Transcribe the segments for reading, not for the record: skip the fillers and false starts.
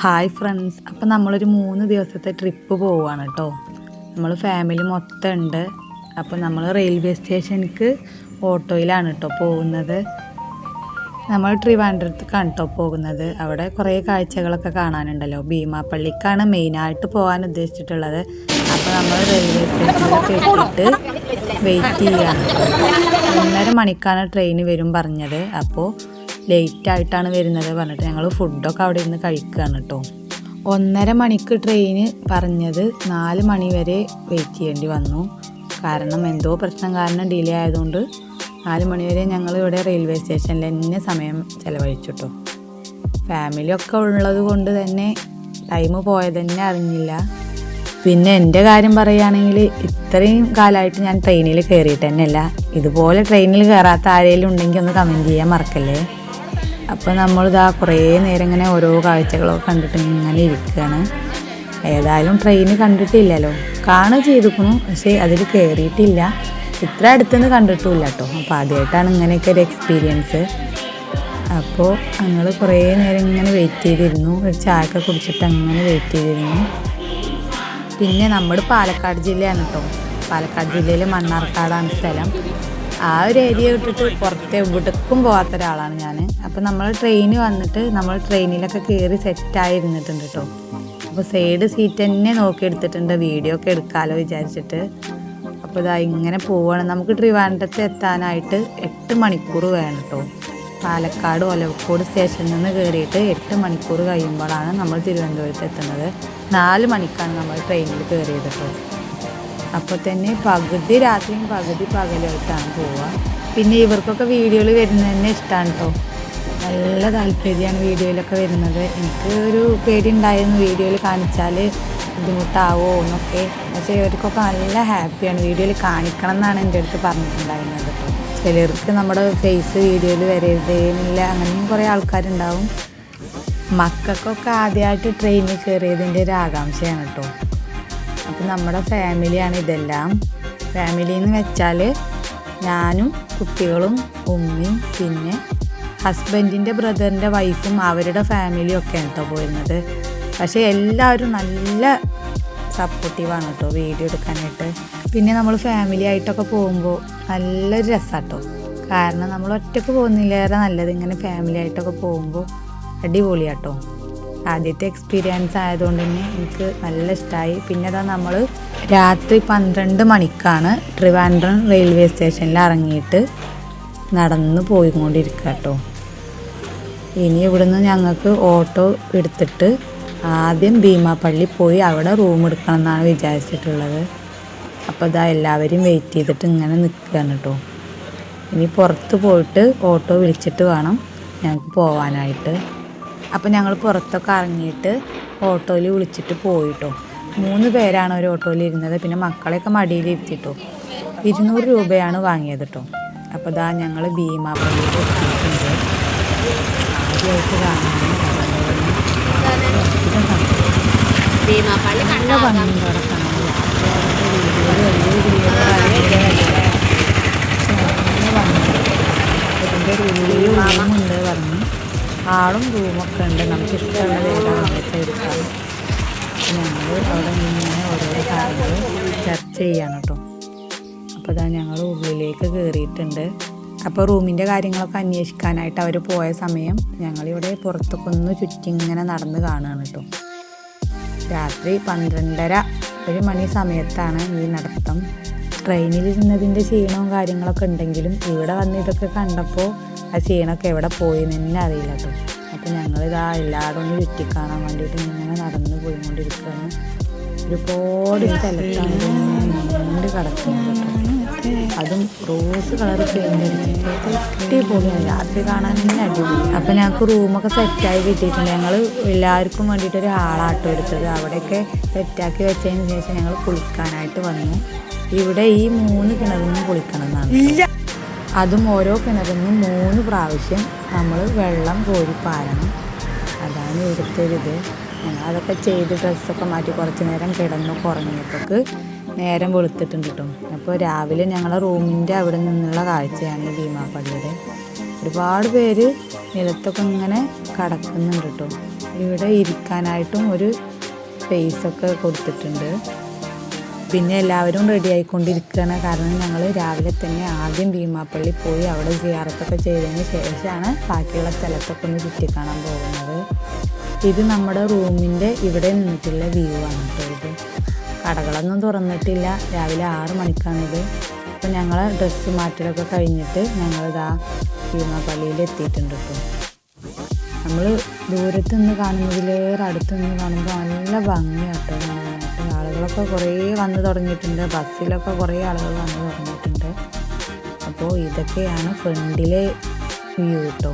Hi friends, അപ്പം നമ്മളൊരു 3 ദിവസത്തെ ട്രിപ്പ് പോവുകയാണ് കേട്ടോ. നമ്മൾ ഫാമിലി മൊത്തം ഉണ്ട്. അപ്പോൾ നമ്മൾ റെയിൽവേ സ്റ്റേഷനിലേക്ക് ഓട്ടോയിലാണ് കേട്ടോ പോകുന്നത്. നമ്മൾ ട്രിവാൻഡ്രത്തേക്കാണ് കേട്ടോ പോകുന്നത്. അവിടെ കുറേ കാഴ്ചകളൊക്കെ കാണാനുണ്ടല്ലോ. ഭീമാപ്പള്ളിക്കാണ് മെയിനായിട്ട് പോകാൻ ഉദ്ദേശിച്ചിട്ടുള്ളത്. അപ്പോൾ നമ്മൾ റെയിൽവേ സ്റ്റേഷനിലൊക്കെ എത്തിയിട്ട് വെയിറ്റ് ചെയ്യുകയാണ്. 1.5 മണിക്കാണ് ട്രെയിൻ വരും പറഞ്ഞത്. അപ്പോൾ ലേറ്റായിട്ടാണ് വരുന്നത് പറഞ്ഞിട്ട് ഞങ്ങൾ ഫുഡൊക്കെ അവിടെ ഇരുന്ന് കഴിക്കുകയാണ് കേട്ടോ. 1.5 മണിക്ക് ട്രെയിന് പറഞ്ഞത് 4 മണി വരെ വെയിറ്റ് ചെയ്യേണ്ടി വന്നു. കാരണം എന്തോ പ്രശ്നം കാരണം ഡിലേ ആയതുകൊണ്ട് 4 മണി വരെ ഞങ്ങൾ ഇവിടെ റെയിൽവേ സ്റ്റേഷനിൽ തന്നെ സമയം ചിലവഴിച്ചു കേട്ടോ. ഫാമിലിയൊക്കെ ഉള്ളത് കൊണ്ട് തന്നെ ടൈം പോയത് തന്നെ അറിഞ്ഞില്ല. പിന്നെ എൻ്റെ കാര്യം പറയുകയാണെങ്കിൽ ഇത്രയും കാലമായിട്ട് ഞാൻ ട്രെയിനിൽ കയറിയിട്ട് തന്നെയല്ല. ഇതുപോലെ ട്രെയിനിൽ കയറാത്ത ആരെങ്കിലും ഉണ്ടെങ്കിൽ ഒന്ന് കമൻറ്റ് ചെയ്യാൻ മറക്കല്ലേ. അപ്പോൾ നമ്മളിതാ കുറേ നേരം ഇങ്ങനെ ഓരോ കാഴ്ചകളൊക്കെ കണ്ടിട്ട് ഇങ്ങനെ ഇരിക്കുകയാണ്. ഏതായാലും ട്രെയിൻ കണ്ടിട്ടില്ലല്ലോ, കാണുക ചെയ്തിരിക്കണു, പക്ഷേ അതിൽ കയറിയിട്ടില്ല. ഇത്ര അടുത്തുനിന്ന് കണ്ടിട്ടുമില്ല കേട്ടോ. അപ്പോൾ ആദ്യമായിട്ടാണ് ഇങ്ങനെയൊക്കെ ഒരു എക്സ്പീരിയൻസ്. അപ്പോൾ ഞങ്ങൾ കുറേ നേരം ഇങ്ങനെ വെയിറ്റ് ചെയ്തിരുന്നു. ഒരു ചായയൊക്കെ കുടിച്ചിട്ട് അങ്ങനെ വെയിറ്റ് ചെയ്തിരുന്നു. പിന്നെ നമ്മുടെ പാലക്കാട് ജില്ലയാണ് കേട്ടോ. പാലക്കാട് ജില്ലയിൽ മണ്ണാർക്കാടാണ് സ്ഥലം. ആ ഒരു ഏരിയ വിട്ടിട്ട് പുറത്ത് എവിടേക്കും പോകാത്ത ഒരാളാണ് ഞാൻ. അപ്പോൾ നമ്മൾ ട്രെയിൻ വന്നിട്ട് നമ്മൾ ട്രെയിനിലൊക്കെ കയറി സെറ്റായിരുന്നിട്ടുണ്ട് കേട്ടോ. അപ്പോൾ സൈഡ് സീറ്റ് തന്നെ നോക്കിയെടുത്തിട്ടുണ്ട്, വീഡിയോ ഒക്കെ എടുക്കാമല്ലോ വിചാരിച്ചിട്ട്. അപ്പോൾ ഇതാ ഇങ്ങനെ പോവുകയാണ്. നമുക്ക് ട്രിവാൻഡ്രത്ത് എത്താനായിട്ട് 8 മണിക്കൂർ വേണം കേട്ടോ. പാലക്കാട് ഒലവക്കോട് സ്റ്റേഷനിൽ നിന്ന് കയറിയിട്ട് 8 മണിക്കൂർ കഴിയുമ്പോഴാണ് നമ്മൾ തിരുവനന്തപുരത്ത് എത്തുന്നത്. 4 മണിക്കാണ് നമ്മൾ ട്രെയിനിൽ കയറിയത് കേട്ടോ. അപ്പോൾ തന്നെ പകുതി രാത്രിയും പകുതി പകലുമായിട്ടാണ് പോവുക. പിന്നെ ഇവർക്കൊക്കെ വീഡിയോയിൽ വരുന്നത് തന്നെ ഇഷ്ടമാണ് കേട്ടോ. നല്ല താല്പര്യമാണ് വീഡിയോയിലൊക്കെ വരുന്നത്. എനിക്ക് ഒരു പേടി ഉണ്ടായിരുന്നു വീഡിയോയിൽ കാണിച്ചാൽ ബുദ്ധിമുട്ടാവോ എന്നൊക്കെ. പക്ഷേ ഇവർക്കൊക്കെ നല്ല ഹാപ്പിയാണ്. വീഡിയോയിൽ കാണിക്കണം എന്നാണ് എൻ്റെ അടുത്ത് പറഞ്ഞിട്ടുണ്ടായിരുന്നത് കേട്ടോ. ചിലർക്ക് നമ്മുടെ ഫേസ് വീഡിയോയിൽ വരരുതേന്നില്ല, അങ്ങനെയും കുറേ ആൾക്കാരുണ്ടാവും. മക്കൾക്കൊക്കെ ആദ്യമായിട്ട് ട്രെയിനിൽ കയറിയതിൻ്റെ ഒരു ആകാംക്ഷയാണ് കേട്ടോ. അപ്പോൾ നമ്മുടെ ഫാമിലിയാണ് ഇതെല്ലാം. ഫാമിലി എന്ന് വെച്ചാൽ ഞാനും കുട്ടികളും ഉമ്മയും പിന്നെ ഹസ്ബൻഡിൻ്റെ ബ്രദറിൻ്റെ വൈഫും അവരുടെ ഫാമിലിയും ഒക്കെയാണ് കേട്ടോ പോയിരുന്നത്. പക്ഷേ എല്ലാവരും നല്ല സപ്പോർട്ടീവാണ് കേട്ടോ വീഡിയോ എടുക്കാനായിട്ട്. പിന്നെ നമ്മൾ ഫാമിലി ആയിട്ടൊക്കെ പോകുമ്പോൾ നല്ലൊരു രസമാണ് കേട്ടോ. കാരണം നമ്മൾ ഒറ്റയ്ക്ക് പോകുന്നില്ലേറെ നല്ലത് ഇങ്ങനെ ഫാമിലി ആയിട്ടൊക്കെ പോകുമ്പോൾ അടിപൊളിയാട്ടോ. ആദ്യത്തെ എക്സ്പീരിയൻസ് ആയതുകൊണ്ട് തന്നെ എനിക്ക് നല്ല ഇഷ്ടമായി. പിന്നെ അതാ നമ്മൾ രാത്രി 12 മണിക്കാണ് ട്രിവാൻഡ്രം റെയിൽവേ സ്റ്റേഷനിൽ ഇറങ്ങിയിട്ട് നടന്ന് പോയിക്കൊണ്ടിരിക്കുക കേട്ടോ. ഇനി ഇവിടുന്ന് ഞങ്ങൾക്ക് ഓട്ടോ എടുത്തിട്ട് ആദ്യം ഭീമാപ്പള്ളി പോയി അവിടെ റൂം എടുക്കണം എന്നാണ് വിചാരിച്ചിട്ടുള്ളത്. അപ്പോൾ ഇതാ എല്ലാവരും വെയിറ്റ് ചെയ്തിട്ട് ഇങ്ങനെ നിൽക്കുകയാണ് കേട്ടോ. ഇനി പുറത്ത് പോയിട്ട് ഓട്ടോ വിളിച്ചിട്ട് വേണം ഞങ്ങൾക്ക് പോകാനായിട്ട്. അപ്പോൾ ഞങ്ങൾ പുറത്തൊക്കെ ഇറങ്ങിയിട്ട് ഓട്ടോയിൽ വിളിച്ചിട്ട് പോയിട്ടോ. 3 പേരാണ് ഒരു ഓട്ടോയിൽ ഇരുന്നത്. പിന്നെ മക്കളെയൊക്കെ മടിയിലിരുത്തിട്ടോ. 200 രൂപയാണ് വാങ്ങിയത് കേട്ടോ. അപ്പോൾ ഇതാ ഞങ്ങൾ ഭീമാപ്പള്ളിയിൽ എത്തിയിട്ടുണ്ട്. ആദ്യമായിട്ട് കാണാൻ നല്ല ഭംഗിയുണ്ട് അവിടെ കാണാൻ. ഇതിൻ്റെ ഉള്ളിൽ റൂമുണ്ട് പറഞ്ഞു. ആളും റൂമൊക്കെ ഉണ്ട്, നമുക്ക് ഇഷ്ടമുള്ള ഏതാണെന്നൊക്കെ എടുക്കാം. ഞങ്ങൾ അവിടെ ഇങ്ങനെ ഓരോരോ കാര്യങ്ങൾ ചർച്ച ചെയ്യാണ് കേട്ടോ. അപ്പോൾ അതാ ഞങ്ങൾ ഉള്ളിലേക്ക് കയറിയിട്ടുണ്ട്. അപ്പോൾ റൂമിൻ്റെ കാര്യങ്ങളൊക്കെ അന്വേഷിക്കാനായിട്ട് അവർ പോയ സമയം ഞങ്ങളിവിടെ പുറത്തൊക്കെ ഒന്ന് ചുറ്റി ഇങ്ങനെ നടന്ന് കാണുകയാണ് കേട്ടോ. രാത്രി 12:30 മണി സമയത്താണ് ഈ നടത്തം. ട്രെയിനിലിരുന്നതിൻ്റെ ക്ഷീണവും കാര്യങ്ങളൊക്കെ ഉണ്ടെങ്കിലും ഇവിടെ വന്ന് ഇതൊക്കെ കണ്ടപ്പോൾ ആ ക്ഷീണമൊക്കെ എവിടെ പോയി എന്ന് അറിയില്ല കേട്ടോ. അപ്പോൾ ഞങ്ങളിതാ എല്ലാവരും ഒന്ന് ചുറ്റിക്കാണാൻ വേണ്ടിയിട്ട് ഇങ്ങനെ നടന്ന് പോയിക്കൊണ്ടിരിക്കുകയാണ്. ഒരുപാട് സ്ഥലത്താണ് നീണ്ട് കിടക്കുന്നത് കേട്ടോ. അതും റോസ് കളർ പെയിൻ്റ് അടിച്ചിട്ട് അടിപൊളിയാണ്. രാത്രി കാണാൻ തന്നെ അടിപൊളി. അപ്പോൾ ഞങ്ങൾക്ക് റൂമൊക്കെ സെറ്റായി കിട്ടിയിട്ടുണ്ട്. ഞങ്ങൾ എല്ലാവർക്കും വേണ്ടിയിട്ടൊരു ഹാളാട്ടോ എടുത്തത്. അവിടെയൊക്കെ സെറ്റാക്കി വെച്ചതിന് ശേഷം ഞങ്ങൾ കുളിക്കാനായിട്ട് വന്നു. ഇവിടെ ഈ 3 കിണറിൽ നിന്നും കുളിക്കണം എന്നാണ്. അതും ഓരോ കിണറിൽ നിന്നും 3 പ്രാവശ്യം നമ്മൾ വെള്ളം കോരി പാരണം. അതാണ് ഇവിടുത്തെ ഒരിത്. ഞങ്ങൾ അതൊക്കെ ചെയ്ത് ഡ്രസ്സൊക്കെ മാറ്റി കുറച്ച് നേരം കിടന്നു കുറഞ്ഞപ്പോൾക്ക് നേരം വെളുത്തിട്ടുണ്ട് കേട്ടോ. അപ്പോൾ രാവിലെ ഞങ്ങളെ റൂമിൻ്റെ അവിടെ നിന്നുള്ള കാഴ്ചയാണ് ഈ ഭീമാപ്പള്ളിയുടെ. ഒരുപാട് പേര് നിലത്തൊക്കെ ഇങ്ങനെ കിടക്കുന്നുണ്ട് കേട്ടോ. ഇവിടെ ഇരിക്കാനായിട്ടും ഒരു സ്പേസൊക്കെ കൊടുത്തിട്ടുണ്ട്. പിന്നെ എല്ലാവരും റെഡി ആയിക്കൊണ്ടിരിക്കുകയാണ്. കാരണം ഞങ്ങൾ രാവിലെ തന്നെ ആദ്യം ഭീമാപ്പള്ളി പോയി അവിടെ സിയാറത്തൊക്കെ ചെയ്തതിന് ശേഷമാണ് ബാക്കിയുള്ള സ്ഥലത്തൊക്കെ ഒന്ന് ചുറ്റിക്കാണാൻ പോകുന്നത്. ഇത് നമ്മുടെ റൂമിൻ്റെ ഇവിടെ നിന്നിട്ടുള്ള വ്യൂ ആണ് കേട്ടോ. ഇത് കടകളൊന്നും തുറന്നിട്ടില്ല, രാവിലെ 6 മണിക്കാണിത്. അപ്പോൾ ഞങ്ങൾ ഡ്രസ്സ് മാറ്റലൊക്കെ കഴിഞ്ഞിട്ട് ഞങ്ങളിതാ ഭീമാപ്പള്ളിയിൽ എത്തിയിട്ടുണ്ട് കേട്ടോ. നമ്മൾ ദൂരത്ത് നിന്ന് കാണുന്നതിലേറെ അടുത്ത് നിന്ന് കാണുമ്പോൾ നല്ല ഭംഗിയാട്ടോ കാണാനായിട്ട്. ആളുകളൊക്കെ കുറേ വന്ന് തുടങ്ങിയിട്ടുണ്ട്, ബസ്സിലൊക്കെ കുറേ ആളുകൾ വന്ന് തുടങ്ങിയിട്ടുണ്ട്. അപ്പോൾ ഇതൊക്കെയാണ് ഫ്രണ്ടിലെ വ്യൂ കേട്ടോ.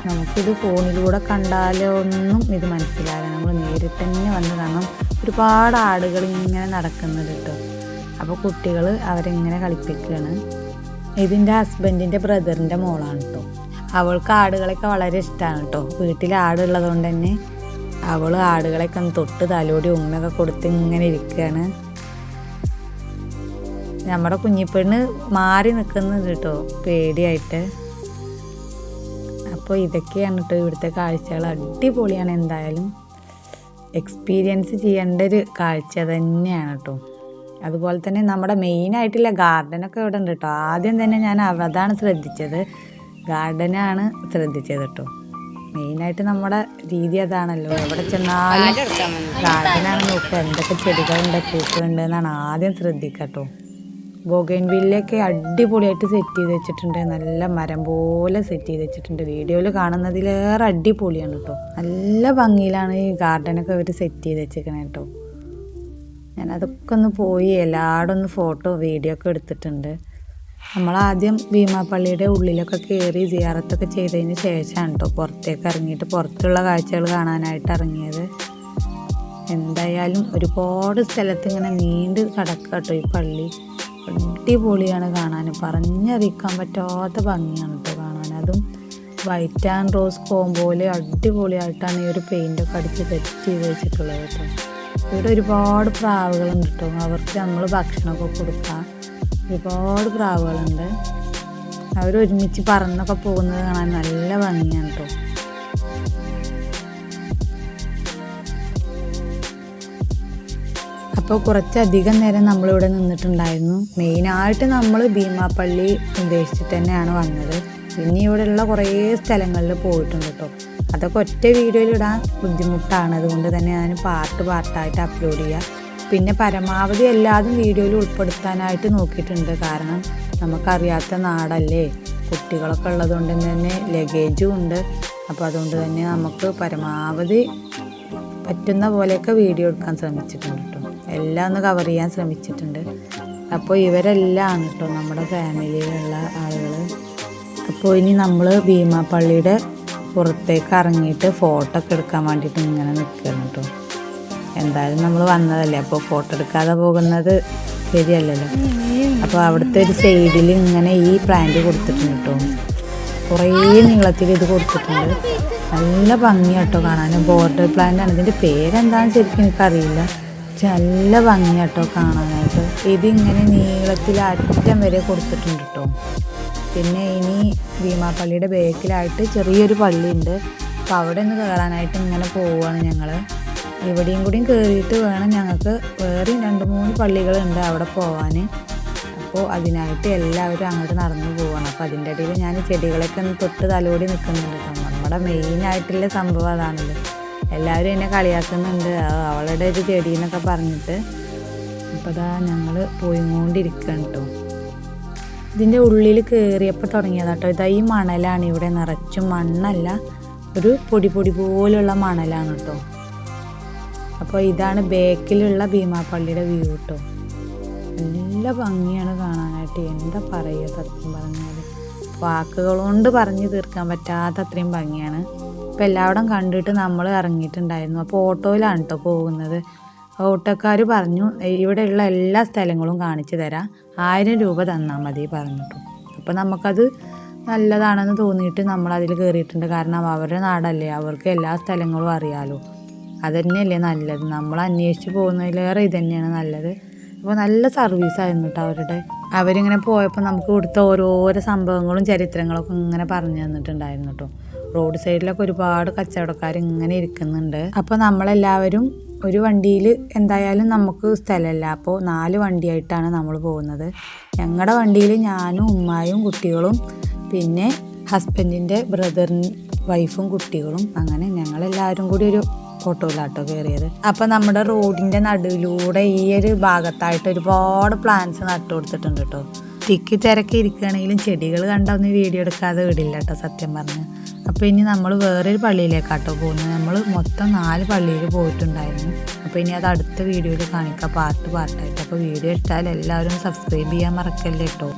നമുക്കിത് ഫോണിലൂടെ കണ്ടാലൊന്നും ഇത് മനസ്സിലാവില്ല, നമ്മൾ നേരിട്ട് തന്നെ വന്ന് കാണാം. ഒരുപാട് ആടുകൾ ഇങ്ങനെ നടക്കുന്നത് കേട്ടോ. അപ്പോൾ കുട്ടികൾ അവരെങ്ങനെ കളിപ്പിക്കുകയാണ്. ഇതിൻ്റെ ഹസ്ബൻഡിൻ്റെ ബ്രദറിൻ്റെ മോളാണ് കേട്ടോ. അവൾക്ക് ആടുകളൊക്കെ വളരെ ഇഷ്ടമാണ് കേട്ടോ. വീട്ടിൽ ആടുള്ളത് കൊണ്ട് തന്നെ അവൾ ആടുകളൊക്കെ ഒന്ന് തൊട്ട് തലോടി ഉമ്മയൊക്കെ കൊടുത്ത് ഇങ്ങനെ ഇരിക്കുകയാണ്. നമ്മുടെ കുഞ്ഞിപ്പെണ്ണ് മാറി നിൽക്കുന്നുണ്ട് കേട്ടോ, പേടിയായിട്ട്. അപ്പോൾ ഇതൊക്കെയാണ് കേട്ടോ ഇവിടുത്തെ കാഴ്ചകൾ. അടിപൊളിയാണ്, എന്തായാലും എക്സ്പീരിയൻസ് ചെയ്യേണ്ട ഒരു കാഴ്ച തന്നെയാണ് കേട്ടോ. അതുപോലെ തന്നെ നമ്മുടെ മെയിനായിട്ടുള്ള ഗാർഡനൊക്കെ ഇവിടെ ഉണ്ട് കേട്ടോ. ആദ്യം തന്നെ ഞാൻ അതാണ് ശ്രദ്ധിച്ചത്, ഗാർഡനാണ് ശ്രദ്ധിച്ചത് കേട്ടോ. മെയിനായിട്ട് നമ്മുടെ രീതി അതാണല്ലോ, എവിടെ ചെന്നാലും ഗാർഡനാണ് നോക്കുക, എന്തൊക്കെ ചെടികളുണ്ട് പൂക്കളുണ്ട് എന്നാണ് ആദ്യം ശ്രദ്ധിക്കുക കേട്ടോ. ബൊഗൈൻവില്ലയൊക്കെ അടിപൊളിയായിട്ട് സെറ്റ് ചെയ്ത് വെച്ചിട്ടുണ്ട്, നല്ല മരം പോലെ സെറ്റ് ചെയ്ത് വെച്ചിട്ടുണ്ട്. വീഡിയോയിൽ കാണുന്നതിലേറെ അടിപൊളിയാണ് കേട്ടോ. നല്ല ഭംഗിയിലാണ് ഈ ഗാർഡനൊക്കെ അവർ സെറ്റ് ചെയ്ത് വെച്ചേക്കണേ കേട്ടോ. ഞാനതൊക്കെ ഒന്ന് പോയി എല്ലായിടും ഒന്ന് ഫോട്ടോ വീഡിയോ ഒക്കെ എടുത്തിട്ടുണ്ട്. നമ്മളാദ്യം ഭീമാപ്പള്ളിയുടെ ഉള്ളിലൊക്കെ കയറി സിയാറത്തൊക്കെ ചെയ്തതിന് ശേഷമാണ് കേട്ടോ പുറത്തേക്ക് ഇറങ്ങിയിട്ട് പുറത്തുള്ള കാഴ്ചകൾ കാണാനായിട്ട് ഇറങ്ങിയത്. എന്തായാലും ഒരുപാട് സ്ഥലത്ത് ഇങ്ങനെ നീണ്ട് കിടക്കുക കേട്ടോ ഈ പള്ളി. അടിപൊളിയാണ് കാണാൻ, പറഞ്ഞറിയിക്കാൻ പറ്റാത്ത ഭംഗിയാണ് കേട്ടോ കാണാൻ. അതും വൈറ്റ് ആൻഡ് റോസ് കോമ്പോയിൽ അടിപൊളിയായിട്ടാണ് ഈ ഒരു പെയിൻ്റൊക്കെ അടിച്ച് സെറ്റ് ചെയ്ത് വെച്ചിട്ടുള്ളത് കേട്ടോ. ഇവിടെ ഒരുപാട് പ്രാവുകളുണ്ട് കേട്ടോ, അവർക്ക് നമ്മൾ ഭക്ഷണമൊക്കെ കൊടുക്കാം. ഒരുപാട് പ്രാവുകളുണ്ട്, അവരൊരുമിച്ച് പറന്നൊക്കെ പോകുന്നത് കാണാൻ നല്ല ഭംഗിയാണ് കേട്ടോ. അപ്പോൾ കുറച്ചധികം നേരം നമ്മളിവിടെ നിന്നിട്ടുണ്ടായിരുന്നു. മെയിനായിട്ട് നമ്മൾ ഭീമാപ്പള്ളി ഉദ്ദേശിച്ചിട്ട് തന്നെയാണ് വന്നത്. പിന്നെ ഇവിടെയുള്ള കുറേ സ്ഥലങ്ങളിൽ പോയിട്ടുണ്ട് കേട്ടോ. അതൊക്കെ ഒറ്റ വീഡിയോയിൽ ഇടാൻ ബുദ്ധിമുട്ടാണ്, അതുകൊണ്ട് തന്നെ ഞാൻ പാർട്ടായിട്ട് അപ്ലോഡ് ചെയ്യുക. പിന്നെ പരമാവധി എല്ലാതും വീഡിയോയിൽ ഉൾപ്പെടുത്താനായിട്ട് നോക്കിയിട്ടുണ്ട്. കാരണം നമുക്കറിയാത്ത നാടല്ലേ, കുട്ടികളൊക്കെ ഉള്ളതുകൊണ്ട് തന്നെ ലഗേജും ഉണ്ട്. അപ്പോൾ അതുകൊണ്ട് തന്നെ നമുക്ക് പരമാവധി പറ്റുന്ന പോലെയൊക്കെ വീഡിയോ എടുക്കാൻ ശ്രമിച്ചിട്ടുണ്ട് കേട്ടോ. എല്ലാം ഒന്ന് കവർ ചെയ്യാൻ ശ്രമിച്ചിട്ടുണ്ട്. അപ്പോൾ ഇവരെല്ലാം ആണ് കേട്ടോ നമ്മുടെ ഫാമിലിയിലുള്ള ആളുകൾ. അപ്പോൾ ഇനി നമ്മൾ ഭീമാപ്പള്ളിയുടെ പുറത്തേക്ക് ഇറങ്ങിയിട്ട് ഫോട്ടോ ഒക്കെ എടുക്കാൻ വേണ്ടിയിട്ട് ഇങ്ങനെ നിൽക്കുകയാണ് കേട്ടോ. എന്തായാലും നമ്മൾ വന്നതല്ലേ, അപ്പോൾ ഫോട്ടോ എടുക്കാതെ പോകുന്നത് ശരിയല്ലല്ലോ. അപ്പോൾ അവിടുത്തെ ഒരു സൈഡിൽ ഇങ്ങനെ ഈ പ്ലാന്റ് കൊടുത്തിട്ടുണ്ട് കേട്ടോ. കുറേ നീളത്തിൽ ഇത് കൊടുത്തിട്ടുണ്ട്, നല്ല ഭംഗിയാട്ടോ കാണാൻ. ബോർഡർ പ്ലാന്റ് ആണ്, ഇതിൻ്റെ പേരെന്താണെന്ന് ശരിക്കും എനിക്കറിയില്ല, പക്ഷെ നല്ല ഭംഗിയാട്ടോ കാണാനായിട്ട്. ഇതിങ്ങനെ നീളത്തിൽ അറ്റം വരെ കൊടുത്തിട്ടുണ്ട് കേട്ടോ. പിന്നെ ഇനി ഭീമാപ്പള്ളിയുടെ ബേക്കിലായിട്ട് ചെറിയൊരു പള്ളിയുണ്ട്, അപ്പോൾ അവിടെ ഒന്ന് കയറാനായിട്ട് ഇങ്ങനെ പോവുകയാണ് ഞങ്ങൾ. ഇവിടെയും കൂടിയും കയറിയിട്ട് വേണം ഞങ്ങൾക്ക്, വേറെയും 2-3 പള്ളികളുണ്ട് അവിടെ പോകാൻ. അപ്പോൾ അതിനായിട്ട് എല്ലാവരും അങ്ങോട്ട് നടന്നു പോവുകയാണ്. അപ്പോൾ അതിൻ്റെ ഇടയിൽ ഞാൻ ചെടികളൊക്കെ ഒന്ന് തൊട്ട് തലോടി നിൽക്കുന്നുണ്ട് കേട്ടോ. നമ്മുടെ മെയിനായിട്ടുള്ള സംഭവം അതാണല്ലോ. എല്ലാവരും എന്നെ കളിയാക്കുന്നുണ്ട്, അവളുടെ ഒരു ചെടി എന്നൊക്കെ പറഞ്ഞിട്ട്. അപ്പോൾ അതാ ഞങ്ങൾ പോയിക്കൊണ്ടിരിക്കുകയാണ് കേട്ടോ. ഇതിൻ്റെ ഉള്ളിൽ കയറിയപ്പോൾ തുടങ്ങിയതാട്ടോ. ഇതാ ഈ മണലാണ്, ഇവിടെ നിറച്ചും മണ്ണല്ല, ഒരു പൊടി പോലുള്ള മണലാണ് കേട്ടോ. അപ്പോൾ ഇതാണ് ബേക്കിലുള്ള ഭീമാപ്പള്ളിയുടെ വ്യൂ കേട്ടോ. നല്ല ഭംഗിയാണ് കാണാനായിട്ട്, എന്താ പറയുക, സത്യം പറഞ്ഞാൽ വാക്കുകൾ കൊണ്ട് പറഞ്ഞു തീർക്കാൻ പറ്റാത്ത അത്രയും ഭംഗിയാണ്. അപ്പോൾ എല്ലായിടം കണ്ടിട്ട് നമ്മൾ ഇറങ്ങിയിട്ടുണ്ടായിരുന്നു. അപ്പോൾ ഓട്ടോയിലാണ് കേട്ടോ പോകുന്നത്. ഓട്ടോക്കാർ പറഞ്ഞു ഇവിടെയുള്ള എല്ലാ സ്ഥലങ്ങളും കാണിച്ചു തരാം, 1000 രൂപ തന്നാൽ മതി പറഞ്ഞിട്ടു. അപ്പോൾ നമുക്കത് നല്ലതാണെന്ന് തോന്നിയിട്ട് നമ്മളതിൽ കയറിയിട്ടുണ്ട്. കാരണം അവരുടെ നാടല്ലേ, അവർക്ക് എല്ലാ സ്ഥലങ്ങളും അറിയാമല്ലോ. അതുതന്നെയല്ലേ നല്ലത്, നമ്മൾ അന്വേഷിച്ച് പോകുന്നതിലേറെ ഇത് തന്നെയാണ് നല്ലത്. അപ്പോൾ നല്ല സർവീസായിരുന്നു കേട്ടോ അവരിങ്ങനെ പോയപ്പോൾ നമുക്ക് ഇവിടുത്തെ ഓരോരോ സംഭവങ്ങളും ചരിത്രങ്ങളൊക്കെ ഇങ്ങനെ പറഞ്ഞു തന്നിട്ടുണ്ടായിരുന്നു കേട്ടോ. റോഡ് സൈഡിലൊക്കെ ഒരുപാട് കച്ചവടക്കാർ ഇങ്ങനെ ഇരിക്കുന്നുണ്ട്. അപ്പോൾ നമ്മളെല്ലാവരും ഒരു വണ്ടിയിൽ എന്തായാലും നമുക്ക് സ്ഥലമല്ല, അപ്പോൾ 4 വണ്ടിയായിട്ടാണ് നമ്മൾ പോകുന്നത്. ഞങ്ങളുടെ വണ്ടിയിൽ ഞാനും ഉമ്മായും കുട്ടികളും പിന്നെ ഹസ്ബൻഡിൻ്റെ ബ്രദറിന് വൈഫും കുട്ടികളും, അങ്ങനെ ഞങ്ങളെല്ലാവരും കൂടി ഒരു ഓട്ടോയിലാട്ടോ കയറിയത്. അപ്പോൾ നമ്മുടെ റോഡിൻ്റെ നടുവിലൂടെ ഈ ഒരു ഭാഗത്തായിട്ട് ഒരുപാട് പ്ലാന്റ്സ് നട്ടു കൊടുത്തിട്ടുണ്ട് കേട്ടോ. തിക്കി തിരക്കി ഇരിക്കുകയാണെങ്കിലും ചെടികൾ കണ്ടൊന്നും വീഡിയോ എടുക്കാതെ വിടില്ല കേട്ടോ സത്യം പറഞ്ഞ്. അപ്പോൾ ഇനി നമ്മൾ വേറൊരു പള്ളിയിലേക്കാട്ടോ പോകുന്നത്. നമ്മൾ മൊത്തം 4 പള്ളിയിൽ പോയിട്ടുണ്ടായിരുന്നു. അപ്പോൾ ഇനി അത് അടുത്ത വീഡിയോയിൽ കാണിക്കാം പാർട്ടായിട്ട്. അപ്പോൾ വീഡിയോ ഇട്ടാൽ എല്ലാവരും സബ്സ്ക്രൈബ് ചെയ്യാൻ മറക്കല്ലേ കേട്ടോ.